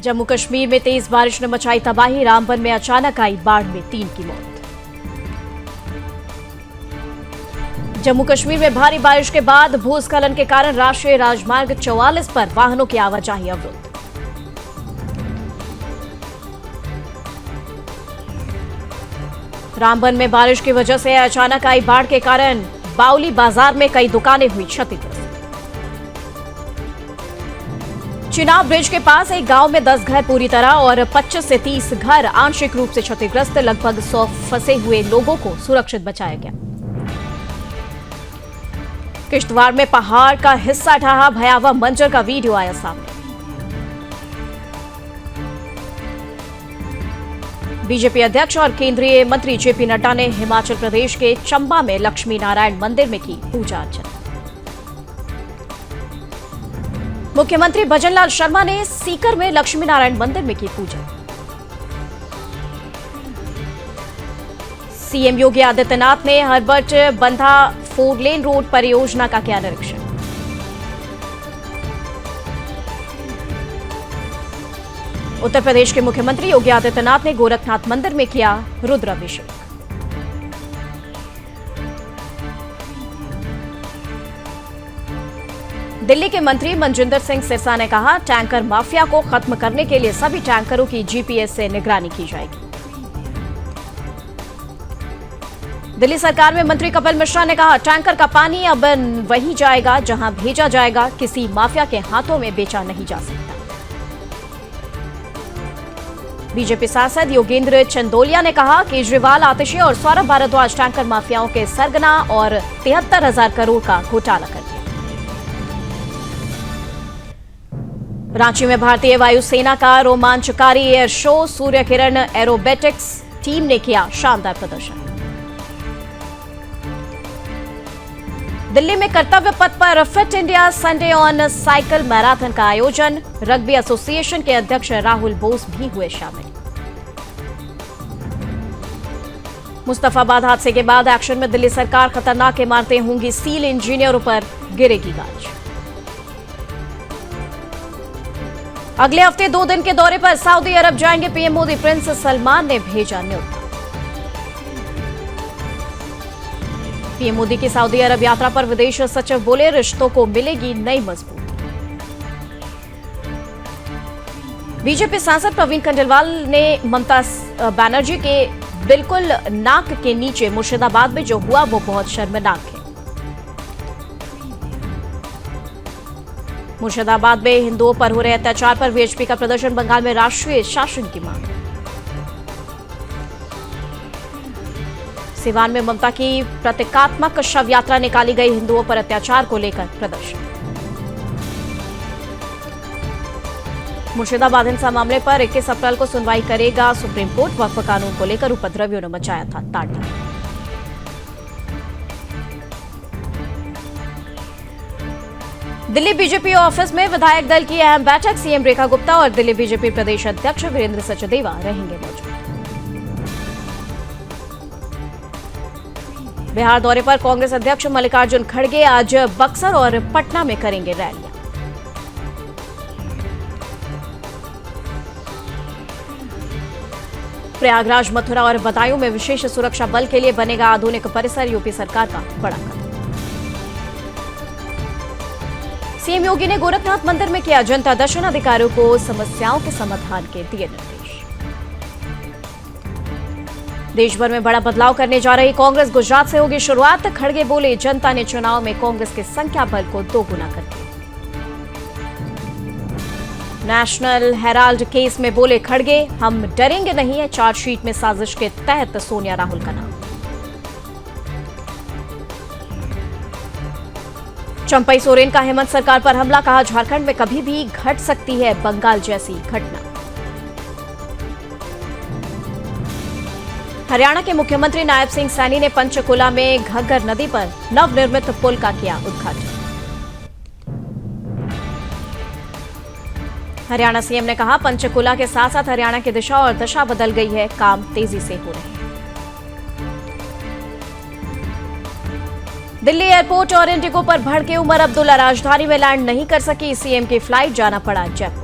जम्मू कश्मीर में तेज बारिश ने मचाई तबाही। रामबन में अचानक आई बाढ़ में 3 की मौत। जम्मू कश्मीर में भारी बारिश के बाद भूस्खलन के कारण राष्ट्रीय राजमार्ग 44 पर वाहनों की आवाजाही अवरुद्ध। रामबन में बारिश की वजह से अचानक आई बाढ़ के कारण बाउली बाजार में कई दुकानें हुई क्षतिग्रस्त। चिनाब ब्रिज के पास एक गांव में 10 घर पूरी तरह और 25 से 30 घर आंशिक रूप से क्षतिग्रस्त। लगभग 100 फंसे हुए लोगों को सुरक्षित बचाया गया। किश्तवाड़ में पहाड़ का हिस्सा ढहा, भयावह मंजर का वीडियो आया सामने। बीजेपी अध्यक्ष और केंद्रीय मंत्री जेपी नड्डा ने हिमाचल प्रदेश के चंबा में लक्ष्मी नारायण मंदिर में की पूजा अर्चना। मुख्यमंत्री भजनलाल शर्मा ने सीकर में लक्ष्मी नारायण मंदिर में की पूजा। सीएम योगी आदित्यनाथ ने हर्बर्ट बंधा 4 लेन रोड परियोजना का किया निरीक्षण। उत्तर प्रदेश के मुख्यमंत्री योगी आदित्यनाथ ने गोरखनाथ मंदिर में किया रुद्राभिषेक। दिल्ली के मंत्री मनजिंदर सिंह सिरसा ने कहा, टैंकर माफिया को खत्म करने के लिए सभी टैंकरों की जीपीएस से निगरानी की जाएगी। दिल्ली सरकार में मंत्री कपिल मिश्रा ने कहा, टैंकर का पानी अब वहीं जाएगा जहां भेजा जाएगा, किसी माफिया के हाथों में बेचा नहीं जा सकता। बीजेपी सांसद योगेंद्र चंदोलिया ने कहा, केजरीवाल, आतिशी और सौरभ भारद्वाज टैंकर माफियाओं के सरगना और 73,000 करोड़ का घोटाला कर दिया। रांची में भारतीय वायुसेना का रोमांचकारी air show, Surya Kiran aerobatics team ने किया शानदार प्रदर्शन। दिल्ली में कर्तव्य पथ पर fit India Sunday on cycle marathon का आयोजन। रग्बी एसोसिएशन के अध्यक्ष राहुल बोस भी हुए शामिल। मुस्तफाबाद हादसे के बाद एक्शन में दिल्ली सरकार, खतरनाक इमारतें होंगी सील, इंजीनियरों पर गिरेगी गाज। अगले हफ्ते 2 दिन के दौरे पर सऊदी अरब जाएंगे पीएम मोदी। प्रिंस सलमान ने भेजा न्योता। पीएम मोदी की सऊदी अरब यात्रा पर विदेश सचिव बोले, रिश्तों को मिलेगी नई मजबूती। बीजेपी सांसद प्रवीण खंडेलवाल ने ममता बनर्जी के बिल्कुल नाक के नीचे मुर्शिदाबाद में जो हुआ वो बहुत शर्मनाक है। मुर्शिदाबाद में हिंदुओं पर हो रहे अत्याचार पर वीएचपी का प्रदर्शन। बंगाल में राष्ट्रीय शासन की मांग। सिवान में ममता की प्रतीकात्मक शव यात्रा निकाली गई। हिंदुओं पर अत्याचार को लेकर प्रदर्शन। मुर्शिदाबाद हिंसा मामले पर 21 अप्रैल को सुनवाई करेगा सुप्रीम कोर्ट। वक्फ कानून को लेकर उपद्रवियों ने मचाया था ताड़ना। दिल्ली बीजेपी ऑफिस में विधायक दल की अहम बैठक। सीएम रेखा गुप्ता और दिल्ली बीजेपी प्रदेश अध्यक्ष वीरेंद्र सचदेवा रहेंगे मौजूद। बिहार दौरे पर कांग्रेस अध्यक्ष मल्लिकार्जुन खड़गे आज बक्सर और पटना में करेंगे रैलियां। प्रयागराज, मथुरा और बदायूं में विशेष सुरक्षा बल के लिए बनेगा आधुनिक परिसर। यूपी सरकार का बड़ा कदम। सीएम योगी ने गोरखनाथ मंदिर में किया जनता दर्शन। अधिकारियों को समस्याओं के समाधान के दिए निर्देश। देश भर में बड़ा बदलाव करने जा रही कांग्रेस, गुजरात से होगी शुरुआत। खड़गे बोले, जनता ने चुनाव में कांग्रेस के संख्या बल को 2 गुना कर दिया। नेशनल हेराल्ड केस में बोले खड़गे, हम डरेंगे नहीं है। चार्जशीट में साजिश के तहत सोनिया राहुल का नाम। चंपई सोरेन का हेमंत सरकार पर हमला, कहा झारखंड में कभी भी घट सकती है बंगाल जैसी घटना। हरियाणा के मुख्यमंत्री नायब सिंह सैनी ने पंचकुला में घग्गर नदी पर नवनिर्मित पुल का किया उद्घाटन। हरियाणा सीएम ने कहा, पंचकुला के साथ साथ हरियाणा की दिशा और दशा बदल गई है, काम तेजी से हो रहे हैं। दिल्ली एयरपोर्ट और इंडिगो पर भड़के उमर अब्दुल्ला, राजधानी में लैंड नहीं कर सकी सीएम की फ्लाइट, जाना पड़ा जयपुर।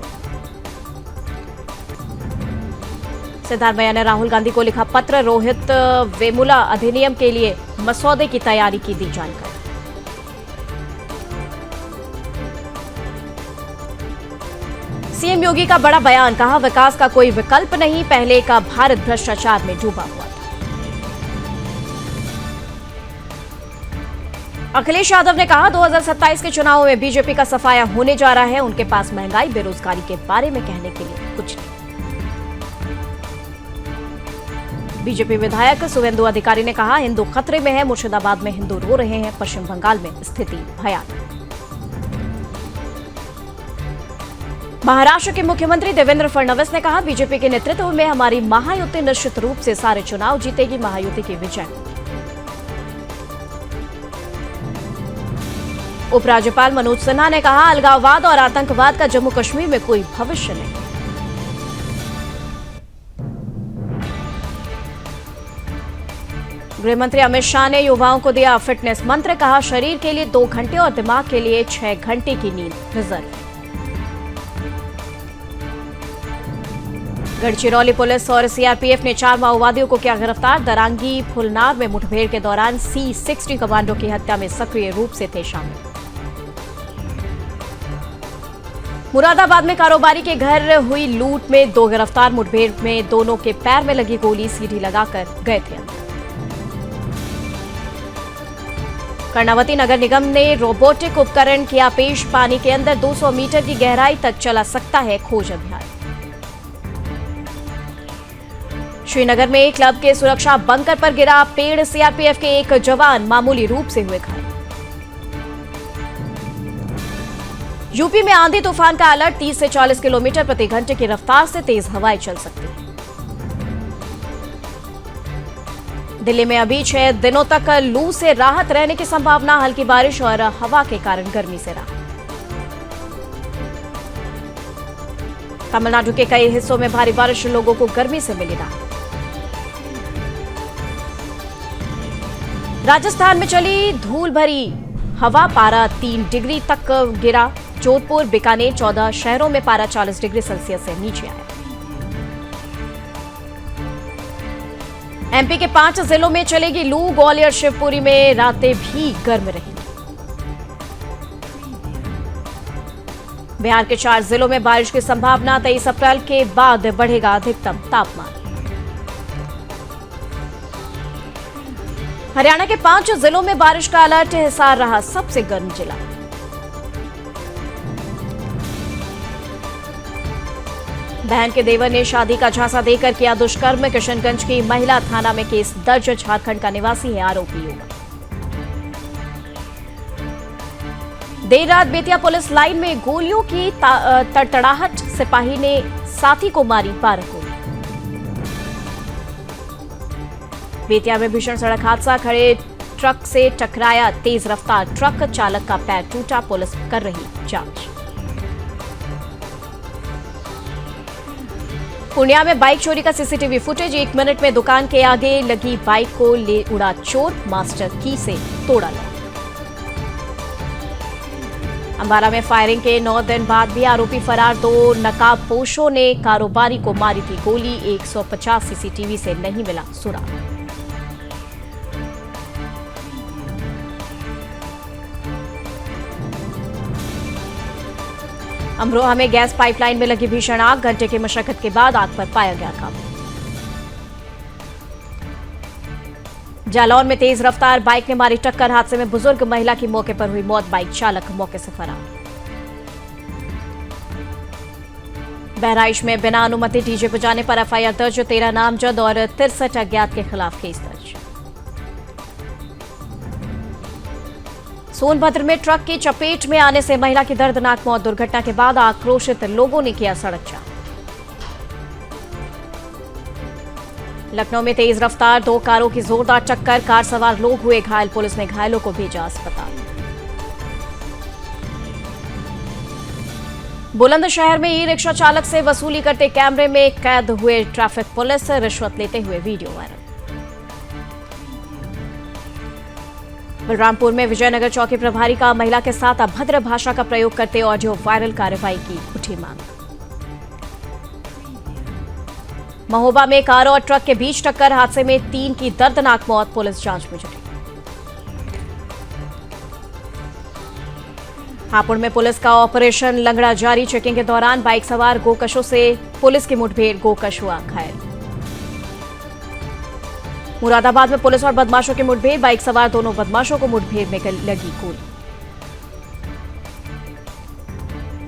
सिद्धारमैया ने राहुल गांधी को लिखा पत्र, रोहित वेमुला अधिनियम के लिए मसौदे की तैयारी की दी जानकारी। सीएम योगी का बड़ा बयान, कहा विकास का कोई विकल्प नहीं, पहले का भारत भ्रष्टाचार में डूबा हुआ था। अखिलेश यादव ने कहा 2027 के चुनावों में बीजेपी का सफाया होने जा रहा है, उनके पास महंगाई बेरोजगारी के बारे में कहने के लिए कुछ नहीं। बीजेपी विधायक शुभेंदु अधिकारी ने कहा हिंदू खतरे में है, मुर्शिदाबाद में हिंदू रो रहे हैं, पश्चिम बंगाल में स्थिति भयानक। महाराष्ट्र के मुख्यमंत्री देवेंद्र फडणवीस ने कहा बीजेपी के नेतृत्व में हमारी महायुति निश्चित रूप से सारे चुनाव जीतेगी, महायुति की विजय। उपराज्यपाल मनोज सिन्हा ने कहा अलगाववाद और आतंकवाद का जम्मू कश्मीर में कोई भविष्य नहीं। गृहमंत्री अमित शाह ने युवाओं को दिया फिटनेस मंत्र, कहा शरीर के लिए 2 घंटे और दिमाग के लिए 6 घंटे की नींद रिजर्व। गढ़चिरौली पुलिस और सीआरपीएफ ने 4 माओवादियों को किया गिरफ्तार, दरांगी फुलनार में मुठभेड़ के दौरान C60 कमांडो की हत्या में सक्रिय रूप से थे शामिल। मुरादाबाद में कारोबारी के घर हुई लूट में 2 गिरफ्तार, मुठभेड़ में दोनों के पैर में लगी गोली, सीढ़ी लगाकर गए थे अंदर। कर्णावती नगर निगम ने रोबोटिक उपकरण किया पेश, पानी के अंदर 200 मीटर की गहराई तक चला सकता है खोज अभियान। श्रीनगर में क्लब के सुरक्षा बंकर पर गिरा पेड़, सीआरपीएफ के एक जवान मामूली रूप से हुए घायल। यूपी में आंधी तूफान का अलर्ट, 30 से 40 किलोमीटर प्रति घंटे की रफ्तार से तेज हवाएं चल सकती हैं। दिल्ली में अभी 6 दिनों तक लू से राहत रहने की संभावना, हल्की बारिश और हवा के कारण गर्मी से राहत। तमिलनाडु के कई हिस्सों में भारी बारिश, लोगों को गर्मी से मिली राहत। राजस्थान में चली धूल भरी हवा, पारा 3 डिग्री तक गिरा, जोधपुर बीकानेर 14 शहरों में पारा 40 डिग्री सेल्सियस से नीचे आया। एमपी के 5 जिलों में चलेगी लू, ग्वालियर शिवपुरी में रातें भी गर्म रहेंगी। बिहार के 4 जिलों में बारिश की संभावना, 23 अप्रैल के बाद बढ़ेगा अधिकतम तापमान। हरियाणा के 5 जिलों में बारिश का अलर्ट, हिसार रहा सबसे गर्म जिला। बहन के देवर ने शादी का झांसा देकर किया दुष्कर्म, किशनगंज की महिला थाना में केस दर्ज, झारखंड का निवासी है आरोपी युवक। देर रात बेतिया पुलिस लाइन में गोलियों की तड़तड़ाहट, सिपाही ने साथी को मारी 12 गोली। बेतिया में भीषण सड़क हादसा, खड़े ट्रक से टकराया तेज रफ्तार ट्रक, चालक का पैर टूटा, पुलिस कर रही जांच। पूर्णिया में बाइक चोरी का सीसीटीवी फुटेज, 1 मिनट में दुकान के आगे लगी बाइक को ले उड़ा चोर, मास्टर की से तोड़ा लॉक। अंबाला में फायरिंग के 9 दिन बाद भी आरोपी फरार, 2 नकाबपोशों ने कारोबारी को मारी थी गोली, 150 सीसीटीवी से नहीं मिला सुराग। अमरोहा में गैस पाइपलाइन में लगी भीषण आग, घंटे की मशक्कत के बाद आग पर पाया गया काबू। जालौन में तेज रफ्तार बाइक ने मारी टक्कर, हादसे में बुजुर्ग महिला की मौके पर हुई मौत, बाइक चालक मौके से फरार। बहराइच में बिना अनुमति डीजे बजाने पर एफआईआर दर्ज, 13 नामजद और 63 अज्ञात के खिलाफ केस दर्ज। सोनभद्र में ट्रक की चपेट में आने से महिला की दर्दनाक मौत, दुर्घटना के बाद आक्रोशित लोगों ने किया सड़क जाम। लखनऊ में तेज रफ्तार 2 कारों की जोरदार टक्कर, कार सवार लोग हुए घायल, पुलिस ने घायलों को भेजा अस्पताल। बुलंदशहर में ई रिक्शा चालक से वसूली करते कैमरे में कैद हुए ट्रैफिक पुलिस, रिश्वत लेते हुए वीडियो वायरल। बलरामपुर में विजयनगर चौकी प्रभारी का महिला के साथ अभद्र भाषा का प्रयोग करते ऑडियो वायरल, कार्रवाई की उठी मांग। महोबा में कार और ट्रक के बीच टक्कर, हादसे में 3 की दर्दनाक मौत, पुलिस जांच में जुटी। हापुड़ में पुलिस का ऑपरेशन लंगड़ा जारी, चेकिंग के दौरान बाइक सवार गोकशों से पुलिस की मुठभेड़, गोकश हुआ घायल। मुरादाबाद में पुलिस और बदमाशों की मुठभेड़, बाइक सवार दोनों बदमाशों को मुठभेड़ में लगी गोली।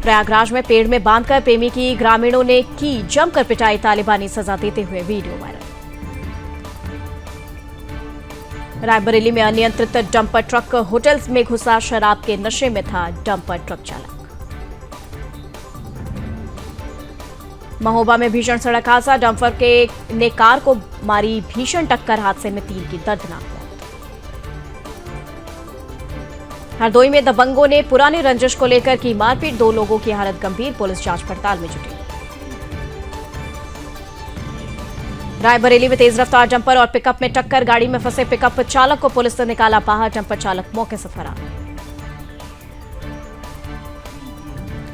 प्रयागराज में पेड़ में बांधकर प्रेमी की ग्रामीणों ने की जमकर पिटाई, तालिबानी सजा देते हुए वीडियो वायरल। रायबरेली में अनियंत्रित डंपर ट्रक होटल में घुसा, शराब के नशे में था डंपर ट्रक चालक। महोबा में भीषण सड़क हादसा, डंपर ने कार को मारी भीषण टक्कर, हादसे में 3 की दर्दनाक मौत। हरदोई में दबंगों ने पुरानी रंजिश को लेकर की मारपीट, 2 लोगों की हालत गंभीर, पुलिस जांच पड़ताल में जुटी। रायबरेली में तेज रफ्तार डंपर और पिकअप में टक्कर, गाड़ी में फंसे पिकअप चालक को पुलिस ने निकाला बाहर, डंपर चालक मौके से फरार।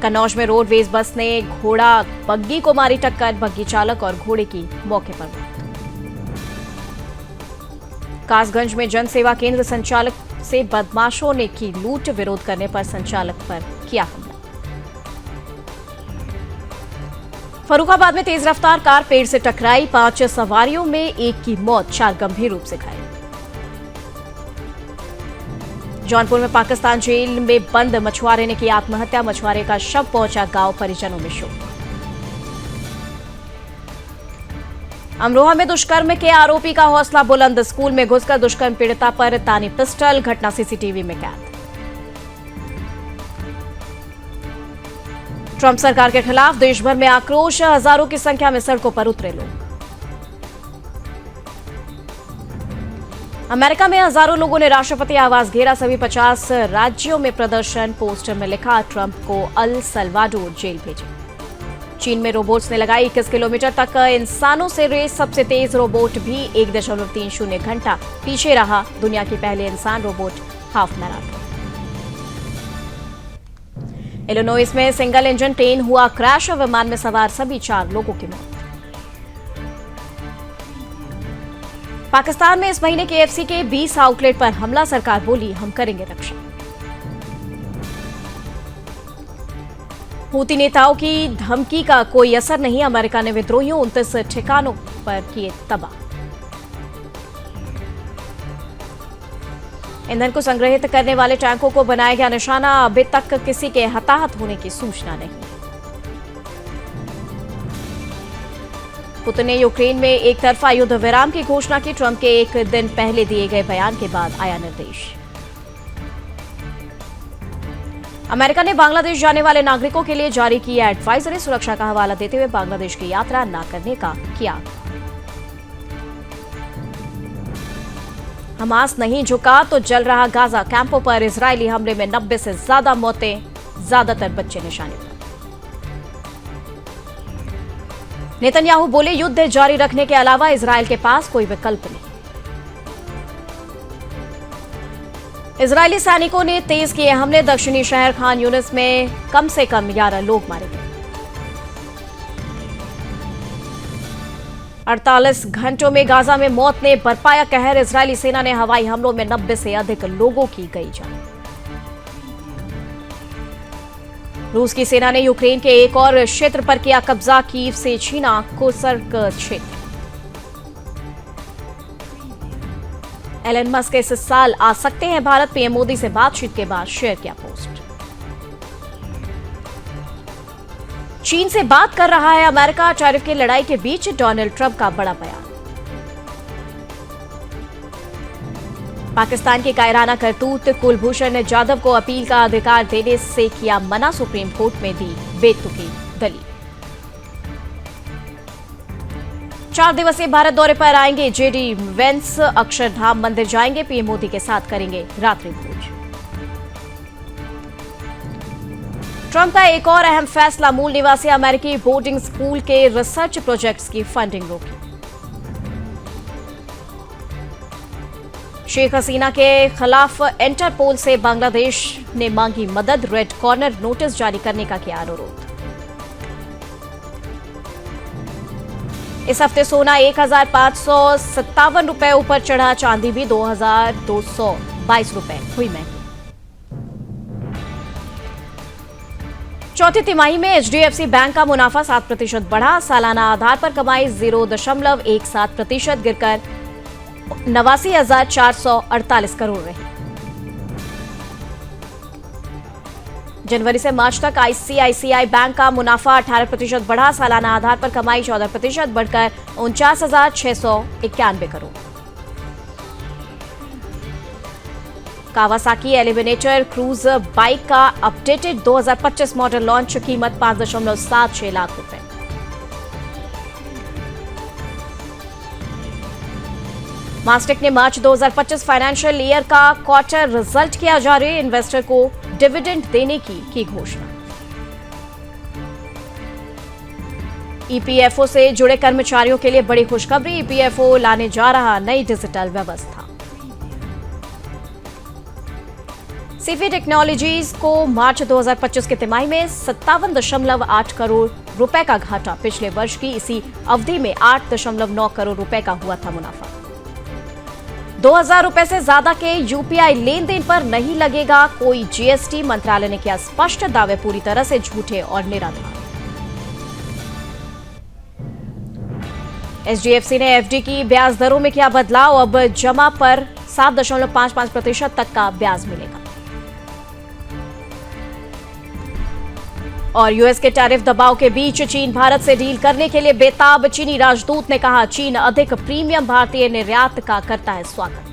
कन्नौज में रोडवेज बस ने घोड़ा बग्गी को मारी टक्कर, बग्गी चालक और घोड़े की मौके पर मौत। कासगंज में जन सेवा केंद्र संचालक से बदमाशों ने की लूट, विरोध करने पर संचालक पर किया हमला। फर्रुखाबाद में तेज रफ्तार कार पेड़ से टकराई, 5 सवारियों में 1 की मौत, 4 गंभीर रूप से घायल। जौनपुर में पाकिस्तान जेल में बंद मछुआरे ने की आत्महत्या, मछुआरे का शव पहुंचा गांव, परिजनों में शोक। अमरोहा में दुष्कर्म के आरोपी का हौसला बुलंद, स्कूल में घुसकर दुष्कर्म पीड़िता पर तानी पिस्टल, घटना सीसीटीवी में कैद। ट्रंप सरकार के खिलाफ देश भर में आक्रोश, हजारों की संख्या में सड़कों पर उतरे लोग। अमेरिका में हजारों लोगों ने राष्ट्रपति आवास घेरा, सभी 50 राज्यों में प्रदर्शन, पोस्टर में लिखा ट्रंप को अल सल्वाडोर जेल भेजें। चीन में रोबोट्स ने लगाई 21 किलोमीटर तक इंसानों से रेस, सबसे तेज रोबोट भी 1.30 घंटा पीछे रहा, दुनिया की पहले इंसान रोबोट हाफ मैराथन। इलिनॉइस में सिंगल इंजन ट्रेन हुआ क्रैश, विमान में सवार सभी 4 लोगों की मौत। पाकिस्तान में इस महीने केएफसी के 20 आउटलेट पर हमला, सरकार बोली हम करेंगे रक्षा। हूती नेताओं की धमकी का कोई असर नहीं, अमेरिका ने विद्रोहियों 29 ठिकानों पर किए तबाह। ईंधन को संग्रहित करने वाले टैंकों को बनाया गया निशाना, अभी तक किसी के हताहत होने की सूचना नहीं। पुतिन ने यूक्रेन में एक तरफा युद्ध विराम की घोषणा की, ट्रंप के एक दिन पहले दिए गए बयान के बाद आया निर्देश। अमेरिका ने बांग्लादेश जाने वाले नागरिकों के लिए जारी की एडवाइजरी, सुरक्षा का हवाला देते हुए बांग्लादेश की यात्रा न करने का किया। हमास नहीं झुका तो जल रहा गाजा, कैंपों पर इजरायली हमले में 90 से ज्यादा मौतें, ज्यादातर बच्चे निशाने पर। नेतन्याहू बोले युद्ध जारी रखने के अलावा इजरायल के पास कोई विकल्प नहीं। इजरायली सैनिकों ने तेज किए हमले, दक्षिणी शहर खान यूनिस में कम से कम 11 लोग मारे गए। 48 घंटों में गाजा में मौत ने बरपाया कहर, इजरायली सेना ने हवाई हमलों में 90 से अधिक लोगों की गई जान। रूस की सेना ने यूक्रेन के एक और क्षेत्र पर किया कब्जा, कीव से छीना कोसर्क क्षेत्र। एलन मस्क इस साल आ सकते हैं भारत, पीएम मोदी से बातचीत के बाद शेयर किया पोस्ट। चीन से बात कर रहा है अमेरिका, टैरिफ की लड़ाई के बीच डोनाल्ड ट्रंप का बड़ा बयान। पाकिस्तान की कायराना करतूत, कुलभूषण जाधव को अपील का अधिकार देने से किया मना, सुप्रीम कोर्ट में दी बेतुकी दलील। 4 दिवसीय भारत दौरे पर आएंगे जेडी वेंस, अक्षरधाम मंदिर जाएंगे, पीएम मोदी के साथ करेंगे रात्रि भोज। ट्रंप का एक और अहम फैसला, मूल निवासी अमेरिकी बोर्डिंग स्कूल के रिसर्च प्रोजेक्ट्स की फंडिंग रोकी। शेख हसीना के खिलाफ इंटरपोल से बांग्लादेश ने मांगी मदद, रेड कॉर्नर नोटिस जारी करने का किया अनुरोध। इस हफ्ते सोना 1,557 रुपए ऊपर चढ़ा, चांदी भी 2,222 रुपए हुई महंगी। चौथी तिमाही में एचडीएफसी बैंक का मुनाफा 7% बढ़ा, सालाना आधार पर कमाई 0.17% गिरकर 89,448 करोड़ रही। जनवरी से मार्च तक आईसीआईसीआई बैंक का मुनाफा 18% बढ़ा, सालाना आधार पर कमाई 14% बढ़कर 49,691 crore. Kawasaki eliminator cruise bike का अपडेटेड 2025 मॉडल लॉन्च, कीमत 5.76 लाख रुपए। मास्टेक ने मार्च 2025 फाइनेंशियल ईयर का क्वार्टर रिजल्ट किया जारी, इन्वेस्टर को डिविडेंड देने की घोषणा। ईपीएफओ से जुड़े कर्मचारियों के लिए बड़ी खुशखबरी, ईपीएफओ लाने जा रहा नई डिजिटल व्यवस्था। सीफी टेक्नोलॉजीज को मार्च 2025 के तिमाही में 57.8 करोड़ रुपए का घाटा, पिछले वर्ष की इसी अवधि में 8.9 करोड़ रुपए का हुआ था मुनाफा। 2,000 रुपए से ज्यादा के यूपीआई लेन देन पर नहीं लगेगा कोई जीएसटी, मंत्रालय ने किया स्पष्ट, दावे पूरी तरह से झूठे और निराधार। एचडीएफसी ने एफडी की ब्याज दरों में किया बदलाव, अब जमा पर 7.55% तक का ब्याज मिलेगा। और यूएस के टैरिफ दबाव के बीच चीन भारत से डील करने के लिए बेताब, चीनी राजदूत ने कहा चीन अधिक प्रीमियम भारतीय निर्यात का करता है स्वागत।